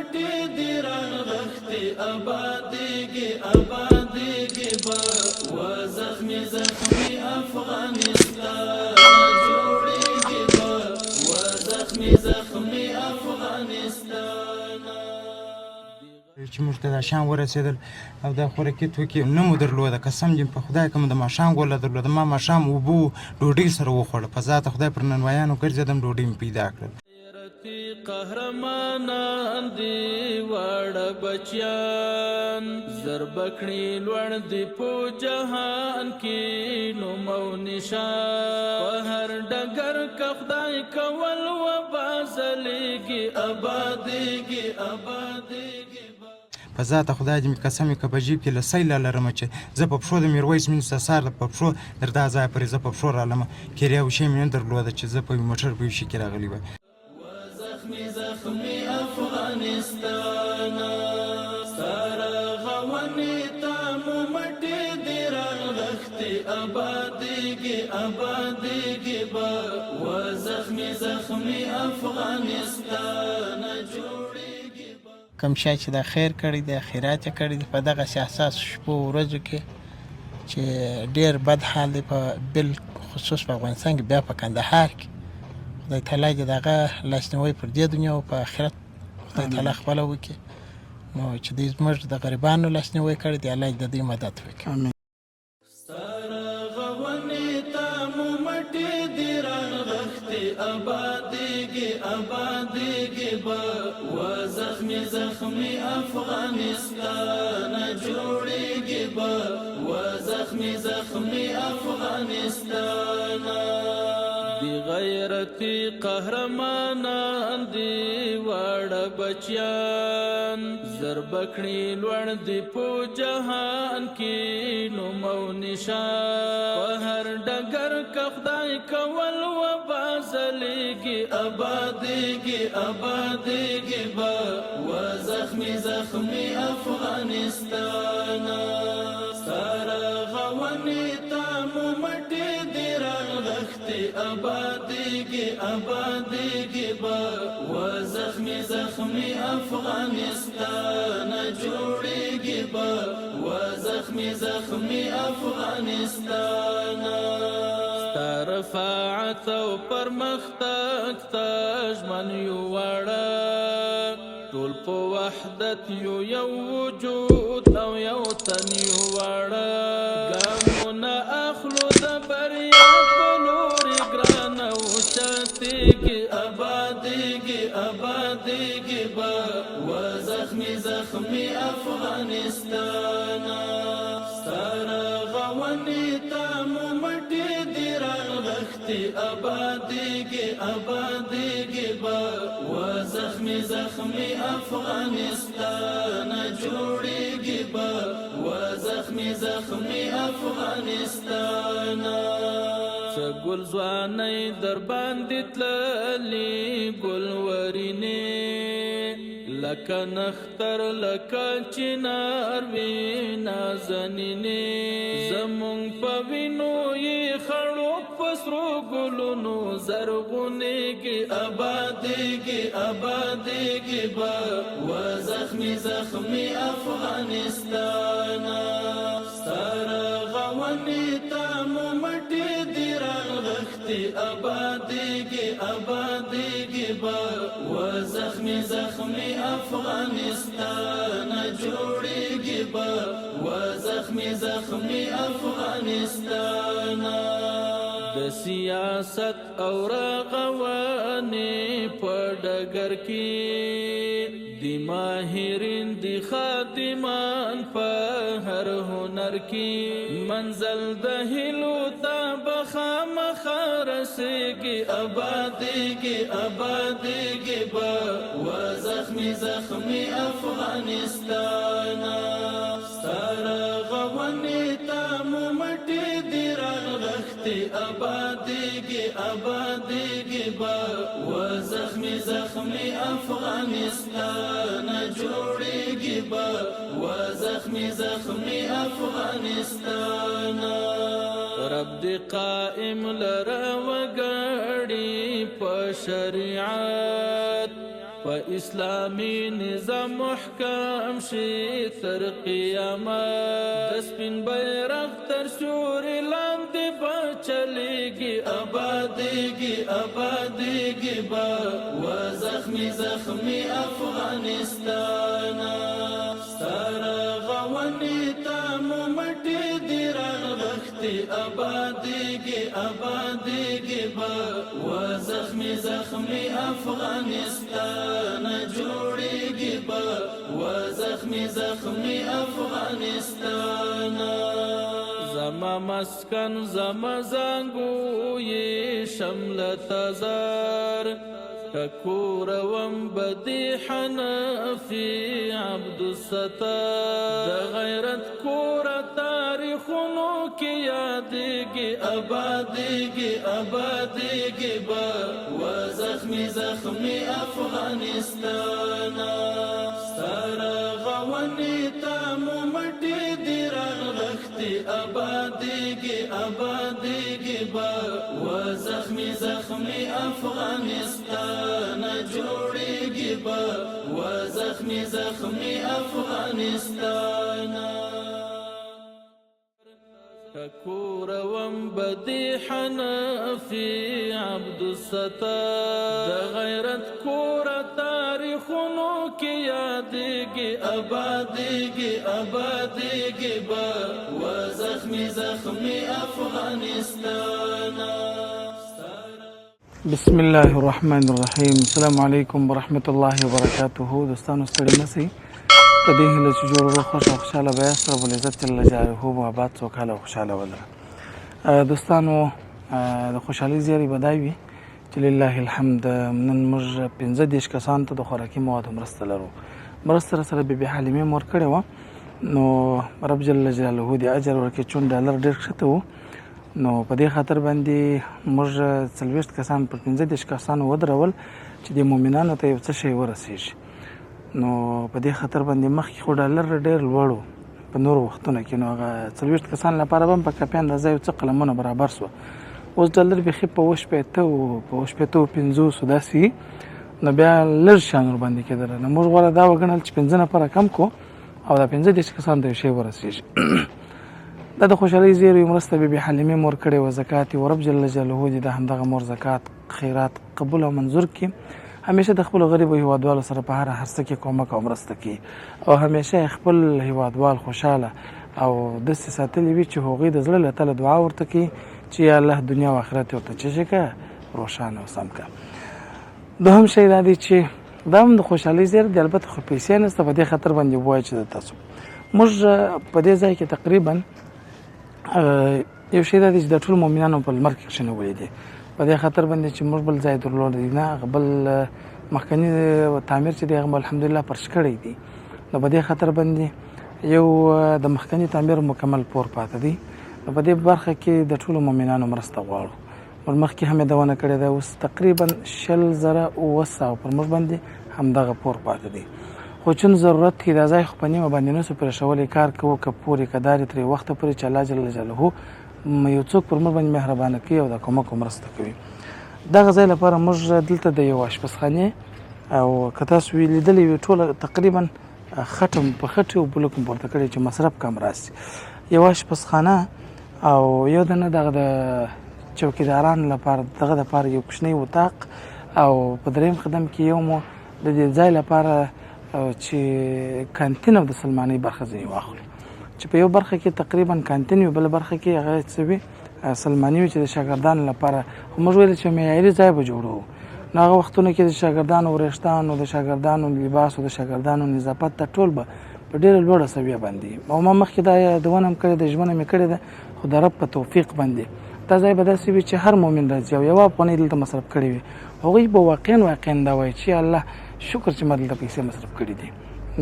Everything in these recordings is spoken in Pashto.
مټې دی راغښتې آبادېږي آبادېږي به و زخمي زخمي افغانستان جوړېږي به و زخمي زخمي افغانستان. چې موږ ته دا شام ورسېدل او دا خوراکي توکي نه مو درلوده، قسم دې په خدای که مو د ماښام ګوله درلوده، ما ماښام اوبه ډوډۍ سره وخوړه، په ذاته خدای پر ننوایانو ګرځېدم ډوډۍ مې پیدا کړل. قهرمانان دي واړه بچیان زربکړي لوړ دي په جهان کې نوم او نشان په هر ډګر که خدای کول وبازلیږي آبادېږي آبادېږي. په ذاته خدای دې مې قسم وي که په جیب کې له سیله لرمه چې زه په پښو د میرویس مینځ ته سهار په پښو در دا ځایه پورې زه په پښو رالمه، کریا او شی مې نه درلوده چې زه په موټر په یو شي کې راغلی وای. زخمي زخمي افغانستان ستا رغونې ته مو مټې دي راغښتې آبادېږي آبادېږي به و زخمي زخمي افغانستان جوړېږي به. کوم شی چې دا خیر کړی دی خیرات یې کړی دی په دغسې حساس شپو ورځو کې چې ډېر بد حال دی په بالخصوص په افغانستان کې بیا په کندهار کې خدای تعالی دې د هغه لاسنیوی پر دې دنیا او په آخرت خدای تعالی خپله وکړي، نو چې دوی زموږ د غریبانو لاسنیوی کړی دی الله د دوی مدد وکړي. ستا رغونې ته مو مټې دي راغښتې آبادېږي آبادېږي به و زخمي زخمي افغانستان جوړېږي به و زخمي زخمي افغانستان. دی غیرتی قهرمانان دی واړه بچیان زربکړي لوړ دی په جهان کې نوم او نشان په هر ډګر که خدای کول وبازلیږي آبادېږي آبادېږي به و زخمي زخمي افغانستان ستا رغونې ته مو مټې دي راغښتې آبادېږي آبادېږي به و زخمي زخمي افغانستان جوړېږي به و زخمي زخمي افغانستان. ستا رفاعت او پرمختګ ته ژمن یو واړه ټول په وحدت یو وجود او یو تن یو واړه ګامونه اخلو د بریا په لورې ګرانه اوچتېږي آبادېږي آبادېږي به و زخمي زخمي افغانستان. ستا رغونې ته مو مټې دي راغښتې آبادېږي آبادېږي به و زخمي زخمي افغانستان جوړېږي به و زخمي زخمي افغانستان. څه ګل ځوانۍ در باندې تللې ګلورینې لکه نختر لکه چنار وې نازنینې زمونږ په وینو یې خړو په سرو ګلونو زرغونېږي آبادېږي آبادېږي به و زخمي زخمي افغانستان. ستا رغونې ته مو مټې دي راغښتې آبادېږي آبادېږي به و زخمي زخمي افغانستان جوړېږي به و زخمي زخمي افغانستان. د سیاست او رغونې په ډګر کې دی ماهرین دی خادمان په هر هنر کې منزل د هیلو ته به خامخا رسېږي آبادېږي آبادېږي به و زخمي زخمي افغانستان. ستا رغونې ته مو مټې دي راغښتې آبادېږي آبادېږي به و زخمي زخمي افغانستان جوړېږي به و زخمي زخمي افغانستان. رب دې قائم لره وګړي په شریعت په اسلامي نظام محکم شي تر قیامت د سپین بیرغ تر سیوري لاندې به چلیږي ابادیږي ابادیږي به و زخمي زخمي افغانستان ستا رغونې ته مو مټې دي رانغښتې ابادیږي ابادیږي به و زخمي زخمي افغانستان جوړیږي به و زخمي زخمي افغانستان زما مسکن زما زنګوی شمل تزار ککورم بدی حنفی عبدالستار د غیرت کور تاریخونو کې یادېږي ابادیږي ابادیږي به و زخمي زخمي افغانستان ستا رغونې ته مو مټې دي رانغښتې ابادیږي ابادیږي به و زخمي زخمي افغانستان جوړیږي به و زخمي زخمي افغانستان ککورم بدی حنفی عبدالستار د غیرت کور تاریخونو کې یادېږي ابادیږي ابادیږي به و زخمي زخمي افغانستان بسم الله الرحمن الرحیم. السلام علیکم ورحمت الله وبرکاته. دوستانو ستړي نشئ، په دې هیله چې جوړ وروغ خوښ او خوشحاله به یاست. رب العزت جل جلاله مو اباد سوکاله او خوشحاله ولره. دوستانو د خوشحالۍ زیری به دا وي چې لله الحمد نن موږ 15 کسانو ته د خوراکي موادو مرسته لرو. مرسته راسره بیبي حلیمې مور کړې وه، نو رب جل جلاله دې اجر ورکړي. چون ډالر ډېر ښکته و، نو په دې خاطر باندې موږ 40 کسان پر 15 کسانو ودرول چې د مؤمنانو ته یو څه شی ورسېږي. نو په دې خاطر باندې مخکې خو ډالر ډېر لوړ و په نورو وختونو کې، نو هغه 40 کسان لپاره به هم په کاپیان راځه یو څه قلمونه برابر شوه. اوس ډالر بیخي په 50 داسې، نو بیا لږ شیان ورباندې کېدله. نو موږ غوره دا وګڼل چې 15 نفره کم کړو او دا 15 کسانو ته یو شی ورسېږي. دا د خوشحالۍ زیری مرسته بیبي حلیمې مور کړې وه. زکات یې ورب جل جلاله دې د همدغه مور زکات خیرات قبول او منظور کړي. همیشه د خپلو غریبو هیوادوالو سره په هر څه کې کومک او مرسته کوي، او همیشه خپل هیوادوال خوشحاله او داسې ساتلي وي چې هغوی د زړه له تله دعا ورته کوي چې یا الله دنیا او آخرت یې ورته څه کړه روښانه او سم کړه. دوهم شی دا دی چې دا هم د خوشحالۍ زیری دی، البته خو پیسې نشته. په دې خاطر باندې ووایه چې د تاسو موږ په دې ځای کې تقریبا یو شی دا دی چې د ټولو مؤمنانو په لمر کې کښېنولي دي. په دې خاطر باندې چې موږ بل ځای درلود نه، بل مخکني تعمیر چې دی هغه الحمدلله فرش کړی دی. نو په دې خاطر باندې یو د مخکني تعمیر مکمل پور پاته دی. نو په دې برخه کې د ټولو مؤمنانو مرسته غواړو. موږ مخکې هم یادونه کړې ده، اوس تقریبا 20,900 پر موږ باندې همدغه پور پاته دی. خو چون ضرورت کې دا ځای خو په نیمه باندې نسو پرېښولی، کار کوو که پورې که دارې ترې وخته پورې چې الله جل جلاله یو څوک پر موږ باندې مهربانه کوي او د کومک او مرسته کوي. دغه ځای لپاره موږ دلته د یو اشپزخانې او که تاسو وی لیدلې وي ټوله تقریبا خټه په خټې او بلوک مو پورته کړی چې مصرف کم راسي. یو اشپزخانه او یو دنه دغه د چوکیدارانو لپاره دغه دپاره یو کوچنی اتاق، او په دریم قدم کې یو مو د دې ځای لپاره چې کانتین او د سلمانۍ برخه ځینې واخلو، چې په یو برخه کې تقریبا کانتین وي، بله برخه کې هغه څه وي سلماني وي چې د شاګردانو لپاره. خو موږ ویل چې معیاري ځای به جوړوو. نو هغه وختونو کې د شاګردانو وریښتانو، د شاګردانو لباس او د شاګردانو نظافت ته ټول به په ډېره لوړه سویه باندې. او ما مخکې دا یادونه هم کړې ده، ژمنه مې کړې ده، خو د رب په توفیق باندې دا ځای به داسې وي چې هر مؤمن راځي او یوه افغانۍ دلته مصرف کړې وي، هغوی به واقعا دا وایي چې الله شکر چې ما دلته پیسې مصرف کړي دي،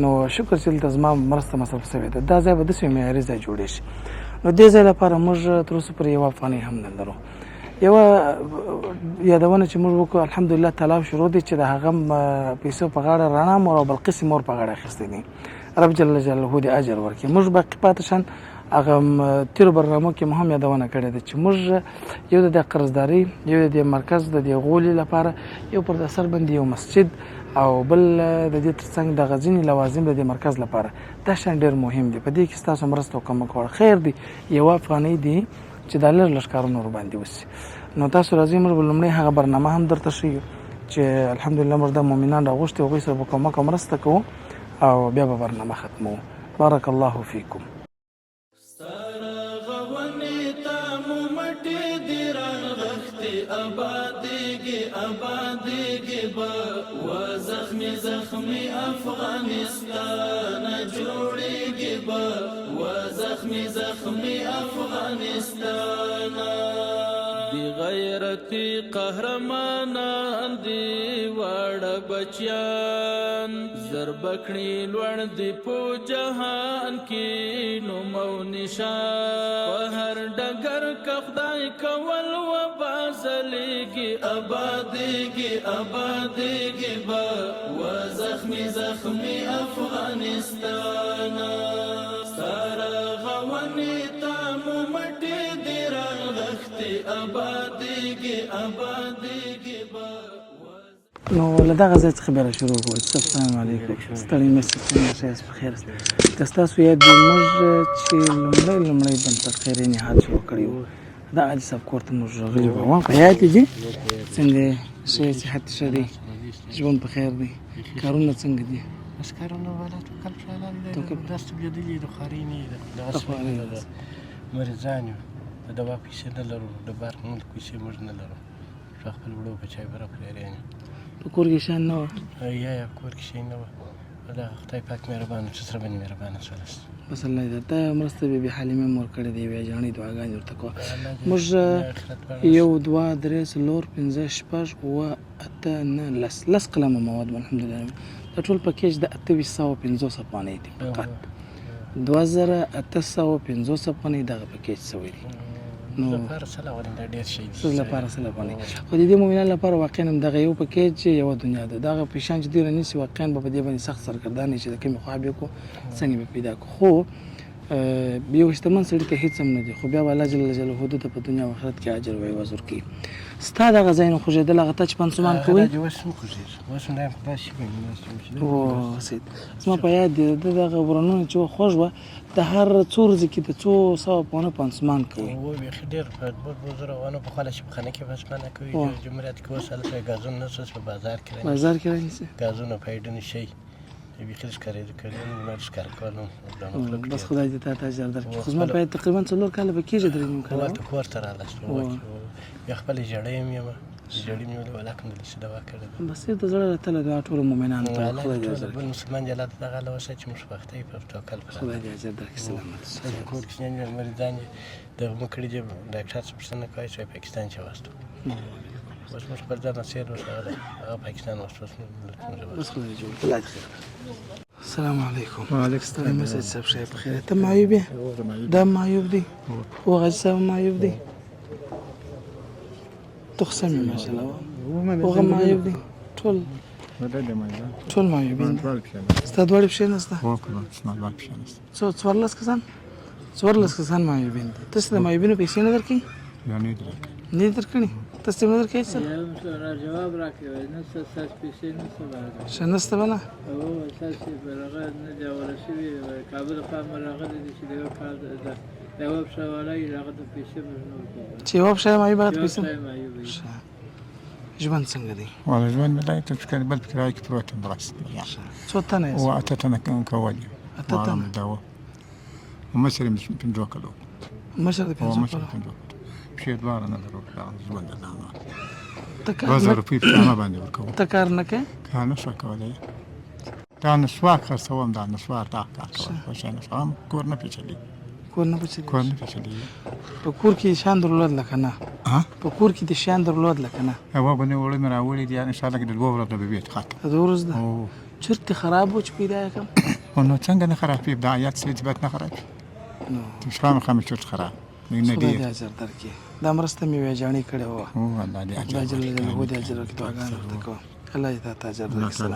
نو شکر چې دلته زما مرسته مصرف شوې ده. دا ځای به داسې معیاري ځای جوړی شي. نو دې ځای لپاره موږ تر اوسه پورې یوه افغانۍ هم نه لرو. یوه یادونه چې موږ وکړو الحمدلله تلاو شروع دی چې د هغه پیسو په غاړه رڼا مور او بلقیس مور په غاړه اخیستی دي. رب جل جلاله دې اجر ورکړي. موږ باقي پاتې شان هغه تیرو برنامو کې مهم یادونه کړې ده چې موږ یو د قرضداري یو د مرکز د غولي لپاره یو پر اثر باندې یو مسجد او بل د دې ترڅنګ د غزنی لوازم د مرکز لپاره دا شان ډېر مهم دي. په دې کې تاسو مرسته وکړئ کول خیر دی. یو افغاني دی چې د لږ کارونه ور باندې وسی. نو تاسو راځي موږ بلمړی هغه برنامه هم درته شي چې الحمدلله موږ د مؤمنان راغوښتي او سره وکړو مرسته کوو او بیا به برنامه ختمو. بارک الله فیکم. زخمی افغانستان جوړیږي به و زخمی افغانستان دی غیرتی قهرمانان دی واړه بچیان زربکړي لوړ دی په جهان کې نوم او نشان په هر ډګر کې خدای کول و بازلېږي آبادېږي به و زخمی افغانستان سره غونې تا مو مټې دی راغښتې آبادېږي به. نو له دغه ځای څخه بیا شروع کوو. السلام علیکم. ستړي مه شئ، ښایست په خیر. که ستاسو یاد وي موږ چې لومړی بنسټ خیري نهاد شروع کړی و د حاجي صاحب کور ته موږ راغلي وو. په یاد دي څنګه ښه صحت ښه دی، ژوند په خیر دی، کارونه څنګه دي؟ بس کارونه والا توکل په الله دی. داست بلیدلي د خوارۍ نه دغسې مریضان یو د دوا پیسې نه لرو، د برق مونږ پیسې موږ نه لرو، خپل وړو بچی به راپرېږي. په کور کې شیان نه وه؟ یا کور کې شی نه وه. دا خدای پاک مهربانه چې سره باندې مهربانه شولست. بس الله دې ته مرسته بې حلیمې مور کړې دی. ویې جاڼې دعاګانې ورته کوه. موږ 1 2 3 4 5 6 7 8 9 10 قلمه مواد الحمدلله. دا ټول پکیج د 2850 افغانۍ دی فقط. 2850 افغانۍ دغه پکیج شوی دی. نو لپاره سلا ولې دا ډېر شي څه لپاره سلا ونی خو د دې مؤمنانو لپاره واقعا هم دغه یو پکیج یو دنیا ده. دغه پیشان چې دی رنیسي واقعا به په دې باندې سخت سرګردانه شي د کوم خوابې کو څنګه به پیدا کو. خو یو شتمن سړي ته هیڅ هم نه دي، خو بیا به الله جل جلاله د په دنیا او آخرت کې اجر وي وزر کوي. ستا دغه ځای نه خوږېدل هغه ته چې پنسمان کوي اوس هم خوږېږي، اوس هم دایم خدای شي کوي. سید زما په یاد دی د دغه ورانونه چې خوږ وه د هر څو ورځې کې د څو سوه پونه پنسمان کوي. بیخي ډېر په زره ونه په خاله چې په خانه کې پنسمانه کوي. جمهوریت کې اوس هلته ګازونه نشته په بازار کې رانیسي ګازونه پیډونه شي بیخي ښکارېده کلونه ښکار کولو بس خدای دې تا ته اجر درکړي. خو زما باید تقریبا 4 کاله به کېږي 3 نیم کاله ورته کور ته راغلاست. بیا خپلې ژړۍ یم ژړۍ مې ولې الحمدلله چې دوا کړې ده. بس د زړه له تله دعا ټولو مؤمنانو ته خدای دې اجر بل مسلمان جلا ته دغه له وسه چې موږ وختي په توکل پر خدای دې اجر درکړي. سلامت کور کې نه مریضان دغه مو کړي دي ډاکټر څه پوښتنه کوي چې پاکستان چې واستو بس موږ پر ځان سیر وسره پاکستان واستو بس خدای دې الله خیر. السلام علیکم. وعلیکم السلام. مسجد صاحب شای په خیر. ته معیوب یې؟ دا معیوب دی او غږ صاحب معیوب دی. تقسم ماشاءالله هغه معیوب دی. ټول معیوبین دي. ستا دواړې پښې نشته؟ څوارلس کسان معیوبین دي. تاسو د معیوبینو پیسې نه درکوي؟ نه دې درکړي؟ تاسو نه درکوي څه؟ جواب راکړئ نشته ستاسو پیسې نشته راغلي. ښه نشته بله؟ ستاسو به هغه نه دي اوله شوي کابل خوا مې راغلی دي چې د یو کال د یوه پښه والا یې هغه ته پیسې به نه ورکوي. چې یوه پښه یې معیوب هغه ته پیسې ژوند څنګه دی؟ والله ژوند مې دای ته فکر بل فکر راځي کې پروت یم راست. څو تنه یې؟ و اته تنه کول یم. اته تنه داو مشر یې پنځه کلو. مشر دې پنځه کلو. پښې دواره نه درو ژوند نه. ته کار 2000 روپۍ په ما باندې ورکوم. ته کار نه کوې؟ کار نه شو کولی. دا نسوار خرڅوم دا نسوار دا کار کوم. خوشاله شوم کور نه پیچلي. کور نه پیچلي. په کور کې شان درلود لکه نه؟ په کور کې د شان درلود لکه نه؟ هوا باندې وړي مې راوړي دي ان شاء الله کې د 2 ورځې به بیت خاطر. 2 ورځې ده. چرته خراب و چې پیدا کړم. نو څنګه نه خراب دی؟ دا آیات څه ثبت نه خراب. نو شپه خامې چرته خراب. نه دی. اجر درکې. دا مرسته مې ویجاڼې کړې وه. او الله دې اجر درکړي. الله دې اجر درکړي. دعاګانې ورته کوه. الله دې تا اجر درکړي.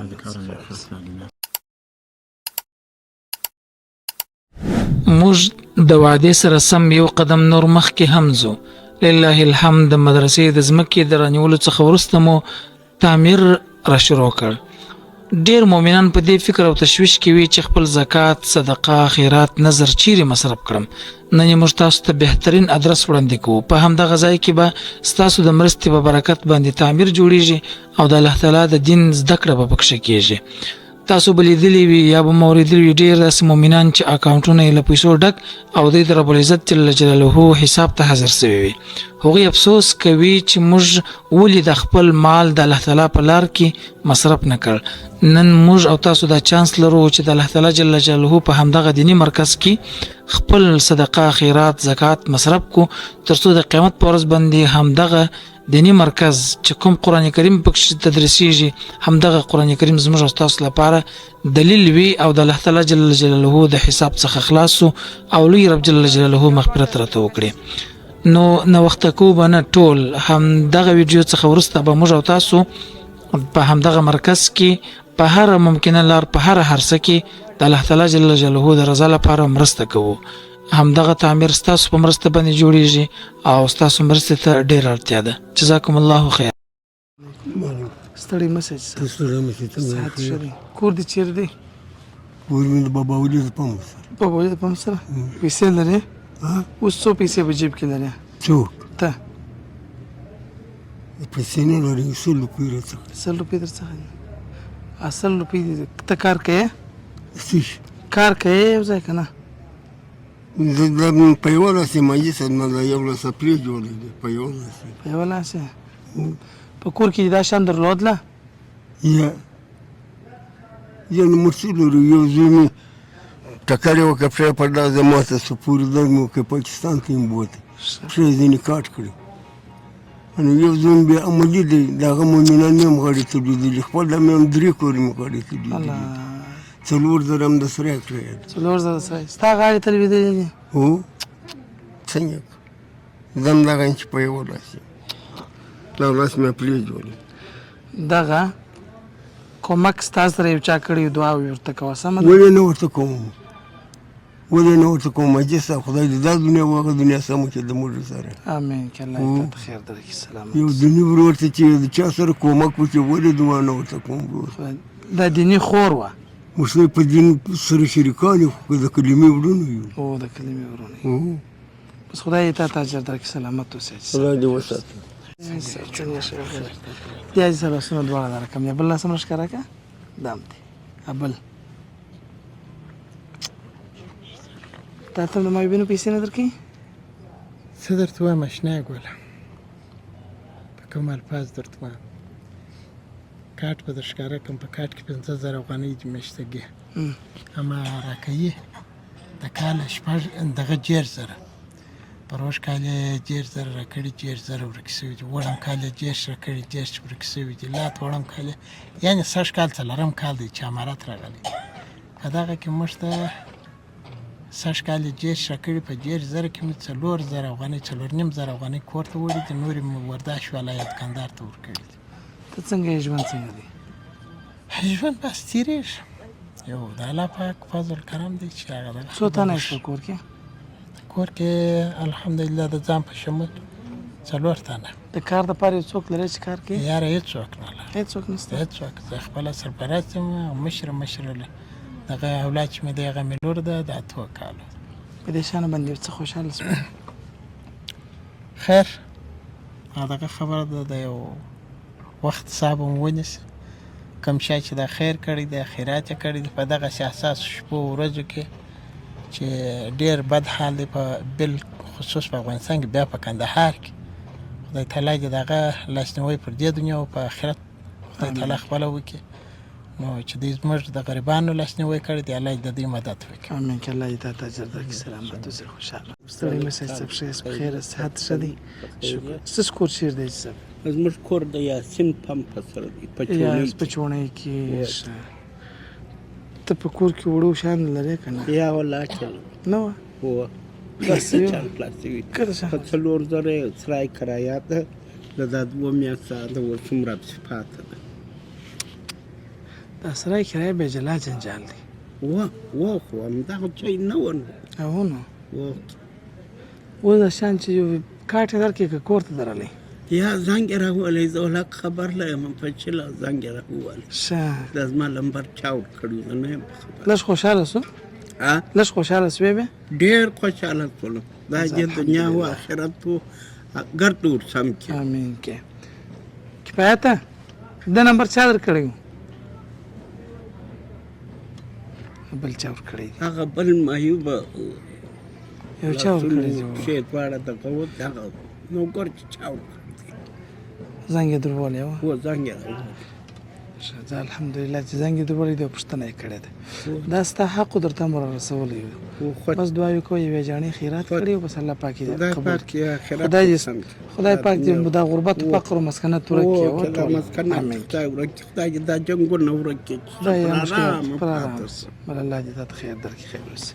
موږ د وعدې سره سم یو قدم نور مخکې هم ځو. لله الحمد د مدرسې د ځمکې د رانیولو څخه وروسته مو تعمیر را شروع کړ. ډیر مؤمنان په دې فکر او تشویش کې وي چې خپل زکات، صدقه، خیرات، نظر چیرې مصرف کړم. نن یې موږ تاسو ته بهترین ادرس وړاندې کوو. په همدغه ځای کې به ستاسو د مرستې په برکت باندې تعمیر جوړیږي او د الله تعالی د دین زده کړه به پکښې کیږي. تاسو به لیدلی وي یا به مو اورېدلي وي ډېر داسې مؤمنان چې اکاونټونه یې له پیسو ډک او دوی د رب العزت جل جلاله حساب ته حاضر سوي وي. هغوی افسوس کوي چې موږ ولې د خپل مال د الله تعالی په لار کې مصرف نه کړ. نن موږ او تاسو دا چانس لرو چې د الله تعالی جل جلاله په همدغه دینی مرکز کې خپل صدقه، خیرات، زکات مصرف کو تر څو د قیامت په ورځ باندې همدغه دینی مرکز چې کوم قرآن کریم پکې تدریسیږي همدغه قرآن کریم زموږ او تاسو لپاره دلیل وي او د الله تعالی جل جلاله د حساب څخه خلاص او لوی رب جل جلاله مغفرت راته وکړي. نو وخت کو بنه ټول همدغه ویډیو څخه ورسته به موږ او تاسو په همدغه مرکز کې په هر ممکنه لار په هر هرڅه کې د الله تعالی جل جلاله د رضا لپاره مرسته کوو. همدغه تعمیر ستاسو په مرسته باندې جوړیږي او ستاسو مرسته ته ډېره اړتیا ده. جزاکم الله خیر. ستړی مسج صحت ښه دی. کور دې چیرې دی؟ کور مې د بابا ولي د پام سره. بابا ولي د پام سره پیسې لرې؟ اوس څو پیسې په جیب کې لرې؟ څوک؟ ته پیسې نه لري. 100 روپۍ راڅخه. 100 روپۍ در څخه دي؟ 100 روپۍ دي. ته کار کوې؟ کار کوې یو ځای که نه؟ زه دا په یوه لاس یې ماجي سره نه دا یو لاس پرې جوړی دی. په یوه لاس په یوه لاس یې په کور کې دا شیان درلودله؟ یا نو موږ څه لرو. یو زوی مې ټکر یې وکړه پښه یې پر دا زما ته څه پورې درد مې وکړ پاکستان ته یې بوتې پښه یې ځینې کاټ کړې. نو یو زوی مې بیا عملي دی د هغه مؤمنان مې هم غاړې ته لیدلي. خپل دا مې هم 3 کورې مې غاړې ته لیدلي. 4 زره هم د سره کړی. 4 زره سره ستا غاړې ته لوېدلي دي؟ هو څنګه زه هم دغه چې په یوه لاس یم دا لاس مې پرې جوړی. دغه کومک ستا سره یو چا کړی دعا ورته کوه سمه ده؟ ولې نه ورته کوم اجي صاحب خدای دې دا دنیا او هغه دنیا سمه کړي د موږ سره. امین. که الله یې تاته خیر درکړي. سلامت. یو دیني ورور ته چې د چا سره کومک وکړي ولې دعا نه ورته کوم ورور؟ دا دیني خور وه؟ موږ په دین سره شریکان یو خو د کلمې ورونه یو. او د کلمې ورونه یو. بس خدای یې تاته اجر درکړي. سلامت اوسې. خدای دې وساتي. دی حاجي صاحب لاسونه دواړه درکړم. یا بل لاس هم راښکاره کړه. دام دی بل تا ته د مایبینو پیسې نه درکوي؟ څه درته وایم اشنایه ګوله په کوم الفاظ درته وایم. کاټ به در ښکاره کړم. په کاټ کې 50,000 افغانۍ دي میاشتګي. اما راکوي د کاله 6 دغه 10,000 پروش کال یې 10,000 راکړي. 10,000 ورک شوي دي. وړم کال یې 10 راکړي. 10 ورک شوي دي. لات وړم کال یعنې 6 کال څلورم کال دی چې امارت راغلی. په دغه کې موږ ته 6 کال یې 10 راکړي. په 10,000 کې مې 4,000 افغانۍ 4,500 افغانۍ کور ته وړي دي. نورې مې ورداش ولایت کندهار ته ورکړي دي. ته څنګه یې ژوند څنګه دی؟ ژوند بس تېرېږي. یو د الله پاک فضل کرم دی چې هغه څو تنه یې په کور کې؟ کور کې الحمدلله د ځان په شمول 4 تنه. د کار دپاره یو څوک لرې چې کار کوي؟ یاره هېڅوک نه لرم. هېڅوک نشته؟ هېڅوک. زه خپله سرپرست یم او مشره دغه اولاد چې مې دی هغه مې لور ده. دا 2 کاله. په دې شانه باندې څه خوشحاله شوم. خیر دغه خبره ده د یو وخت حساب هم ونیسي. کوم شی چې د خیر کړی دی خیرات یې کړی دی په دغسې حساسو شپو ورځو کې چې ډېر بد حال دی په بالخصوص په افغانستان کې بیا په کندهار کې. خدای تعالی دې د هغه لاسنیوی پر دې دنیا او په آخرت خدای تعالی خپله وکړي. نو چې دوی زموږ د غریبانو لاسنیوی کړی دی الله د دوی مدد وکړي. امین. که الله یې تاته اجر درکړي. سلامت اوسې خوشحاله. ستړی مه شئ صاحب. ښه یاست؟ بخیر صحت ښه دی؟ شکر. ستاسو کور چیرې دی صاحب؟ زموږ کور د یاسین پمپ سره دی په چوڼۍ کې. ته په کور کې وړو شیان لرې که نه؟ یا والله چل نه وه؟ هو پلاستیک په 4 زره سرای کرایه ده د دا 2 میاشتې د څومره پاتې ده. دا سرای کرایه بې جلا جنجال دی. و خو همدغه شی نه و نو او نو و اوس د شان چې یو کاټ یې درکې که کور ته درغلی یا زنګ یې راوولی زه ولک خبر لا یم په چله زنګ یې راوولی ښه دا زما لمبر چاود کړي زه نه یم په خبر لږ خوشحاله سو لږ خوشحاله سوې بیا ډېر خوشحاله شولم دا چې دنیا و آخرت و ګرد ورسم کړي امین کې کفایته د نمبر چا درکړی و بل چا ورکړی دی هغه بل معیوبه یو چا ورکړی دی شی دواړه دغه و هغه نوکر چې چا ورکړی زنګ یې درولې وه و زنګ یې راوولی ښه زه الحمدلله چې زنګ یې درولې دی او پوښتنه یې کړې ده دا ستا حق و درته مو را رسولی و بس دعا یې کوو یوې جاڼۍ خیرات کړي او بس الله پاک یې خدای قبول پاک کړي یې آخرت خدای دې سم خدای پاک دې دا غربت و فقر و مسکنت ورک کړي او ټول مسکنه خدای ورک کړي خدای دې دا جنګونه ورک کړي خدای یې پر مشکلات آرام پر آرام پاته سي. بل الله دې تاته خیر درکړي خیر وسي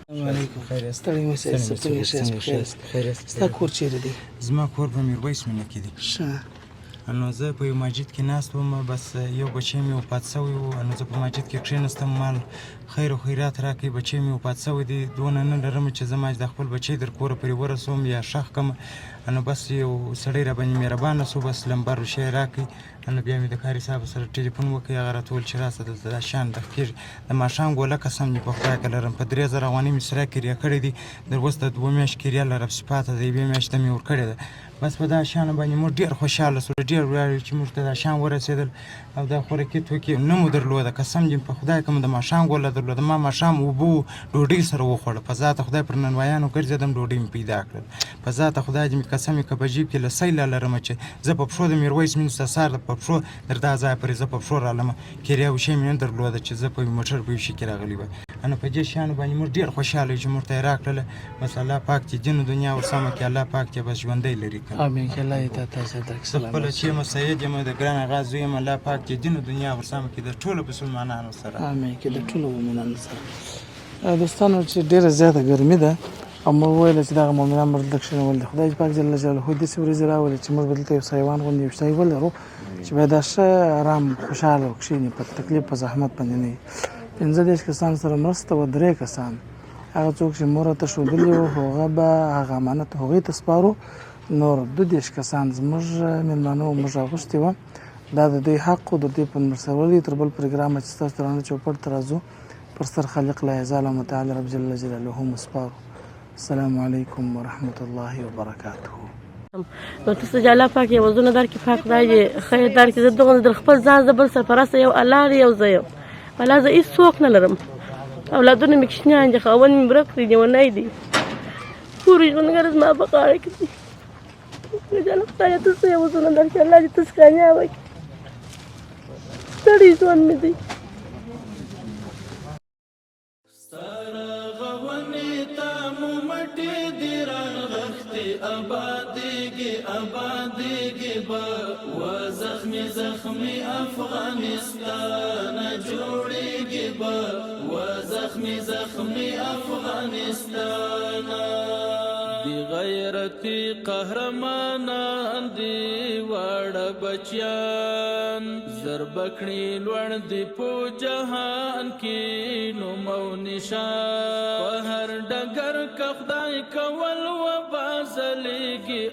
السلام علیکم ستړی مه شئ څنګه ښه یاست ستا کور چیرې دی زما کور په میرویس مینه کې دی ښه نو زه په یو مسجد کې ناست وم بس یو بچی مې وفات سوی و نو زه په مسجد کې کښېناستم مال خیر و خیرات راکړئ بچی مې وفات سوی دی دونه نه لرم چې زه ما د خپل بچی در کوره پرې ورسوم یا ښخ کړم نو بس یو سړی راباندې مهربانه سو بس لمبر شی راکړئ نو بیا مې د کاري صاحب سره ټلیفون وکړ هغه راته وویل چې راسه دلته دا شیان د کېږي د ماښام ګوله قسم دې په خدای که لرم په 3000 افغانۍ مې سره کرایه کړې دي در اوس د 2 میاشت کرایه لرم صفاته د یوې میاشتې مې ورکړې ده بس په دا شیانو باندې موږ ډېر خوشحاله سو ډېر ویاړو چې موږ ته دا شیان ورسېدل او دا خوراکي توکي نه مو درلوده قسم دې په خدای که مو د ماښام ګوله درلوده ما ماښام اوبو ډوډۍ سره وخوړه په ذاته خدای پر ننوایانو ګرځېدم ډوډۍ مې پیدا کړل په ذاته خدای دې مې قسم یې که په جیب کې له سیله لرم چې زه په پښو د میرویس مینځ ته سهار په پښو در دا ځای پورې زه په پښو رالم کرایه و شی مې نه درلوده چې زه په موټر په یو شي کې راغلی وای نو په دې شیانو باندې موږ ډېر خوشحاله یو چې موږ ته یې راکړله بس الله پاک چې دین و دنیا ورسمه کړي الله پاک چې بس ژوندی لري کړي امین کې الله دې تاته زیات درکړي زه خپله چې یم سید یم د ګران اغا زوی یم الله پاک چې دین و دنیا ورسمه کړي د ټولو مسلمانانو سره امین کې د ټولو مؤمنانو سره دوستانو چې ډېره زیاته ګرمي ده او موږ وویل چې دغه مؤمنان به دلته کښېنول دي خدای پاک جل جلاله داسې ورځې راولي چې موږ به دلته یو سایوان غوندې یو شی ولرو چې باید دا ښه ارام خوشحاله کښېني په تکلیف په زحمت باندې نه وي 15 کسان سره مرسته و 3 کسان هغه څوک چې مور ته ښودلي وو هغه به هغه امانت هغوی ته سپارو نور 12 کسان زموږ مېلمانه و موږ اغوښتي وه دا د دوی حق و د دوی په مرسولي تر بل پروګرامه چې ستاسو درانه چوپړ ته راځو پر سر خالق لا یزال متعال رب جل جلاله مسپارو السلام علیکم ورحمت الله وبرکاته نو تاسو چې الله پاک یې وزونه درکړي پاک خدای دې خیر درکړي زه دغه در خپل ځان زه بل سرپرسته یو الله دی یو زه یم الله زه هېڅوک نه لرم اولادونه مې کوچنیان دي خاوند مې ورک کړي لیونی دی پورې ژوندګر زما په غاړه کې دي جانه خدایه تاسو یې وزونه درکړي الله دې تاسو کامیابه کړي ستړی ژوند مې دی آبادیگی با و زخمی زخمی افغانستان جوڑیگی با و زخمی زخمی افغانستان دی غیرتی قهرمانان دی وړ بچیان زربکړي لوړ دی په جهان کې نوم او نشان په هر ډګر کې خدای کول و بازلېږي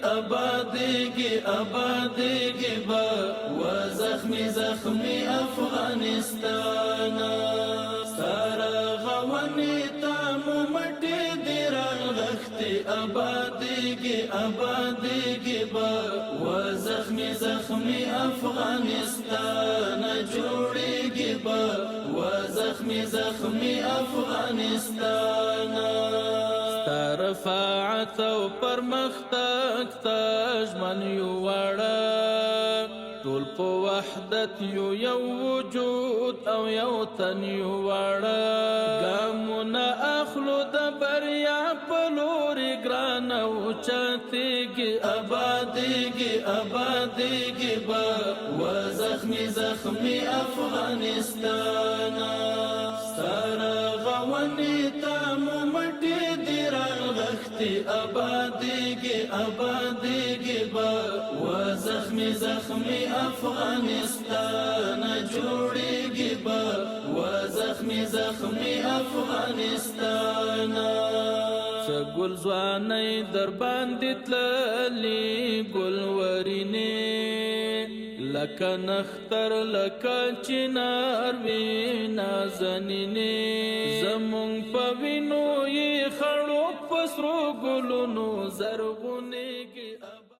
آبادیږي با و زخمی زخمی افغانستان سارا غونی تامو مټې دی راغښتې آبادیږي با و زخمی زخمی افغانستان جوړیږي با و زخمی زخمی افغانستان رفاعت او پرمختګ ته ژمن یو واړه ټول په وحدت یو وجود او یو تن یو واړه ګامونه اخلو د بریا په لورې ګران او چتېږي آبادیږي با و زخمی زخمی افغانستان سره غونې ته مو مټې دی راغښتې آبادیږي با و زخمی زخمی افغانستان جوړیږي با و زخمی زخمی افغانستان څه ګل ځوانۍ در باندې تللې ګلورینې لکه نختر لکه چنار وې نازنینې زمونږ په وینو یې خړوب په سرو ګلونو زرغونېږي